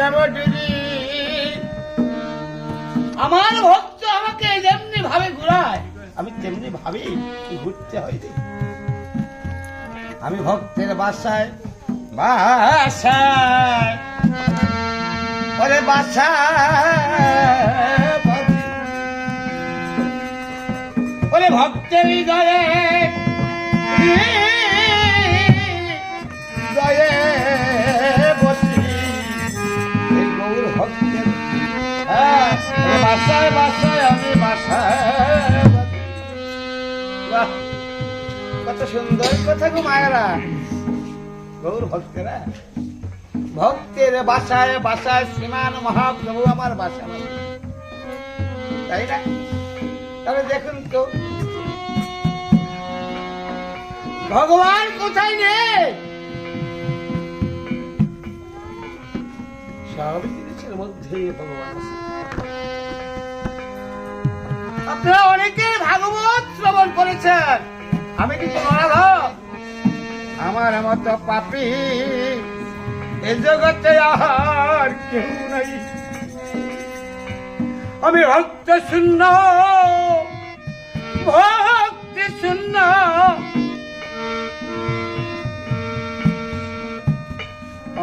প্রেম ডুরি। আমার ভক্ত আমাকে যেমনি ভাবে ঘুরায় আমি তেমনি ভাবে ঘুরতে হয় রে। আমি ভক্তের বাসায় বাসায় ওরে বাসায় ওরে ভক্তের হৃদয়ে হৃদয়ে বসি এই গৌর ভক্তের বাসায় বাসায় আমি বাসায়। বাহ, কত সুন্দর কথা গো মায়েরা। গৌর ভক্তেরা ভক্তের বাসায় বাসায় শ্রীমান মহাপ্রভু আমার বাসা, তাই না? তবে দেখুন তো ভগবান কোথায় নেই? সব জিনিসের মধ্যে ভগবান আছে। আপনারা অনেকে ভাগবত শ্রবণ করেছেন, আমি কিন্তু নরাধম। আমার মতো পাপী এই জগতে আর কেউ নাই। আমি ভক্ত শূন্য, ভক্তি শূন্য।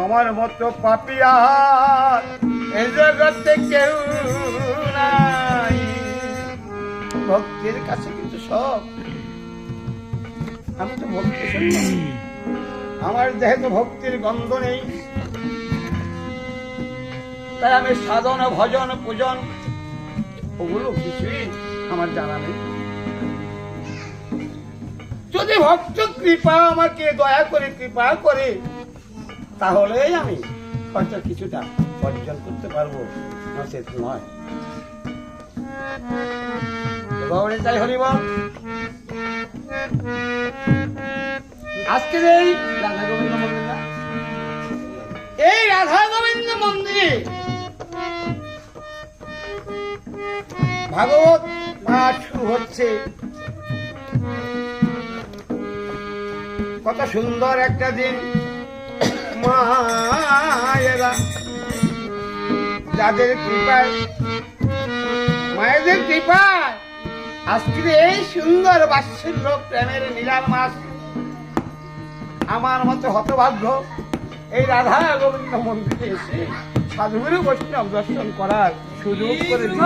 আমার মতো পাপী আর এই জগতে কেউ নাই। ভক্তির কাছে কিন্তু সব। আমি তো ভক্তি শূন্য, আমার দেহে তো ভক্তির গন্ধ নেই। তাই আমি সাধন ভজন পূজন ওগুলো কিছুই আমার জানা নেই। যদি ভক্ত কৃপা আমাকে দয়া করে কৃপা করে তাহলেই আমি হয়তো কিছুটা অর্জন করতে পারবো, নচেত নয়। তাই হরিবল। আজকের এই রাধা গোবিন্দ মন্দির না, এই রাধা গোবিন্দ মন্দিরে ভাগবত পাঠ শুরু হচ্ছে। কত সুন্দর একটা দিন মায়েরা যাদের কৃপায়, মায়েদের কৃপায় আজকের এই সুন্দর বাৎসল্য প্রেমের মিলার মাস আমার মতো হতভাগ্য এই রাধা গোবিন্দ মন্দিরে এসে সাধুগুরু বৈষ্ণব দর্শন করার সুযোগ করে দিল।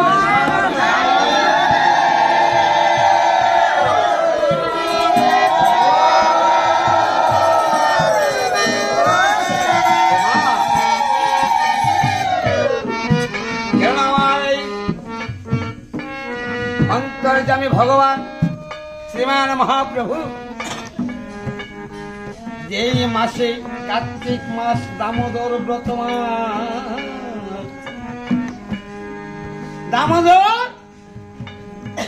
অন্তর্যামী ভগবান শ্রীমান মহাপ্রভু যেই মাসে কার্তিক মাস দামোদর ব্রত মাস, দামোদর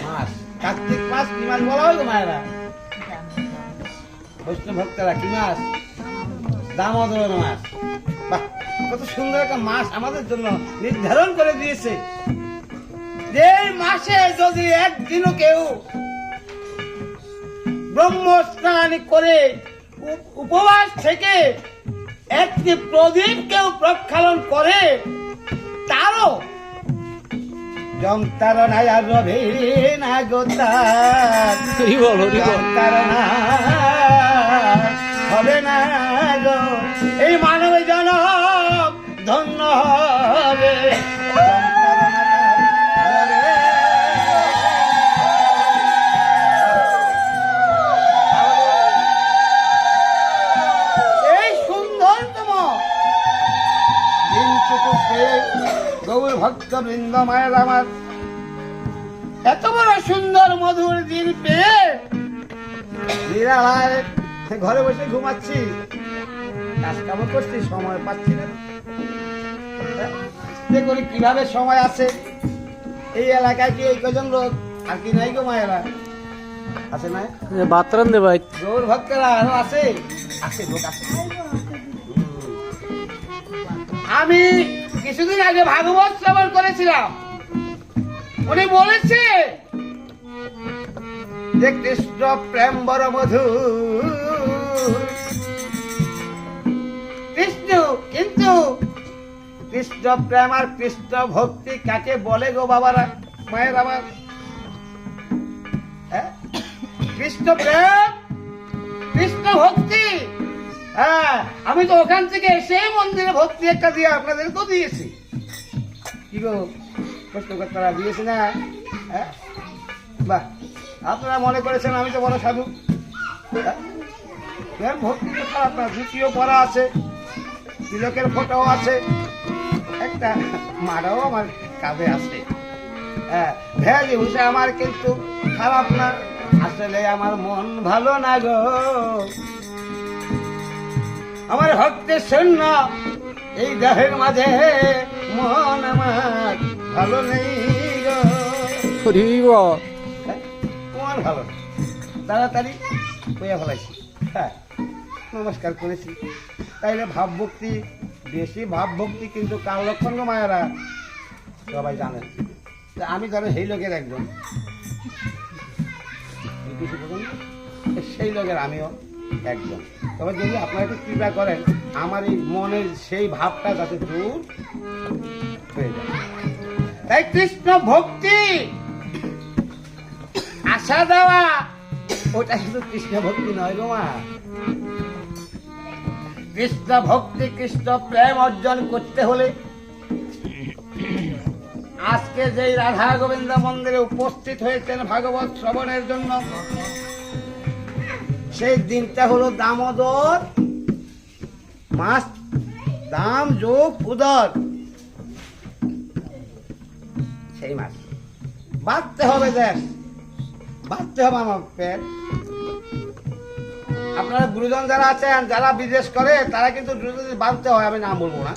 মাস কার্তিক মাস কি মাস বলা হয় মায়েরা? বৈষ্ণব ভক্তরা কি মাস? দামোদর মাস। বাহ, কত সুন্দর একটা মাস আমাদের জন্য নির্ধারণ করে দিয়েছে। যে মাসে যদি একদিনও কেউ ব্রহ্মস্নান করে উপবাস থেকে একটি প্রদীপ কেউ প্রক্ষালন করে তারও যন্ত্রণায় আর রবে না গোতার, যন্ত্রণা হবে না গো। এই মানব জনম ধন্য হবে। গৌর ভক্ত বৃন্দ মায়ের আমার এত বড় সুন্দর মধুর দিন পেয়ে নিরালায় ঘরে বসে ঘুমাচ্ছি, কাজ কাম করছি, সময় পাচ্ছি না। দেখুন কিভাবে সময় আছে। এই এলাকায় কি এই কজন লোক আর কি নাই গো মায়েরা? আছে না? বাতরান দে ভাই, গৌর ভক্তরা আরো আছে, আছে লোক আছে। আমি কিছুদিন আগে ভাগবত শ্রবণ করেছিলাম। উনি বলেছে যে কৃষ্ণ প্রেম বড় মধুর, কৃষ্ণ কিন্তু কৃষ্ণ প্রেম আর কৃষ্ণ ভক্তি কাকে বলে গো বাবারা, মায়ের আমার? হ্যাঁ, কৃষ্ণ প্রেম, কৃষ্ণ ভক্তি। হ্যাঁ, আমি তো ওখান থেকে এসে মন্দিরে ভক্তি একটা দিয়ে আপনাদের তো দিয়েছি। কি গো প্রশ্নকর্তারা দিয়েছি না? হ্যাঁ, বাহ, আপনারা মনে করেছেন আমি তো বড় সাধু। হ্যাঁ, ভক্তি তো খারাপ না, দ্বিতীয় পড়া আছে, তিলকের ফোটাও আছে, একটা মারাও আমার কাঁধে আছে। হ্যাঁ, ভেজি ভুষে আমার কিন্তু খারাপ না, আসলে আমার মন ভালো না গো। আমার ভক্তের শূন্য এই দেহের মাঝে মন আমার ভালো নেই গো। মন ভালো না, তাড়াতাড়ি কইয়া ফেলাইছি। হ্যাঁ, নমস্কার করেছি। তাইলে ভাবভক্তি, বেশি ভাবভক্তি কিন্তু কার লক্ষণ গো মায়েরা? সবাই জানেন। আমি ধরো সেই লোকের একজন, সেই লোকের আমিও একজন। তবে যদি আপনারা একটু কৃপা করেন আমার এই মনের সেই ভাবটা যাতে দূর হয়ে যায়। তাই কৃষ্ণ ভক্তি আশা দেওয়া, ওটা শুধু কৃষ্ণ ভক্তি নয় গো মা। কৃষ্ণ ভক্তি, কৃষ্ণ প্রেম অর্জন করতে হলে আজকে যেই রাধা গোবিন্দ মন্দিরে উপস্থিত হয়েছেন ভাগবত শ্রবণের জন্য, সেই দিনটা হলো দামোদর মাস, দাম যোগ উদর, সেই মাস। বাঁধতে হবে দেশ, বাঁধতে হবে আমার পেট। আপনারা গুরুজন যারা আছেন, যারা বিদেশ করে, তারা কিন্তু বাঁধতে হয়, আমি নাম বলবো না।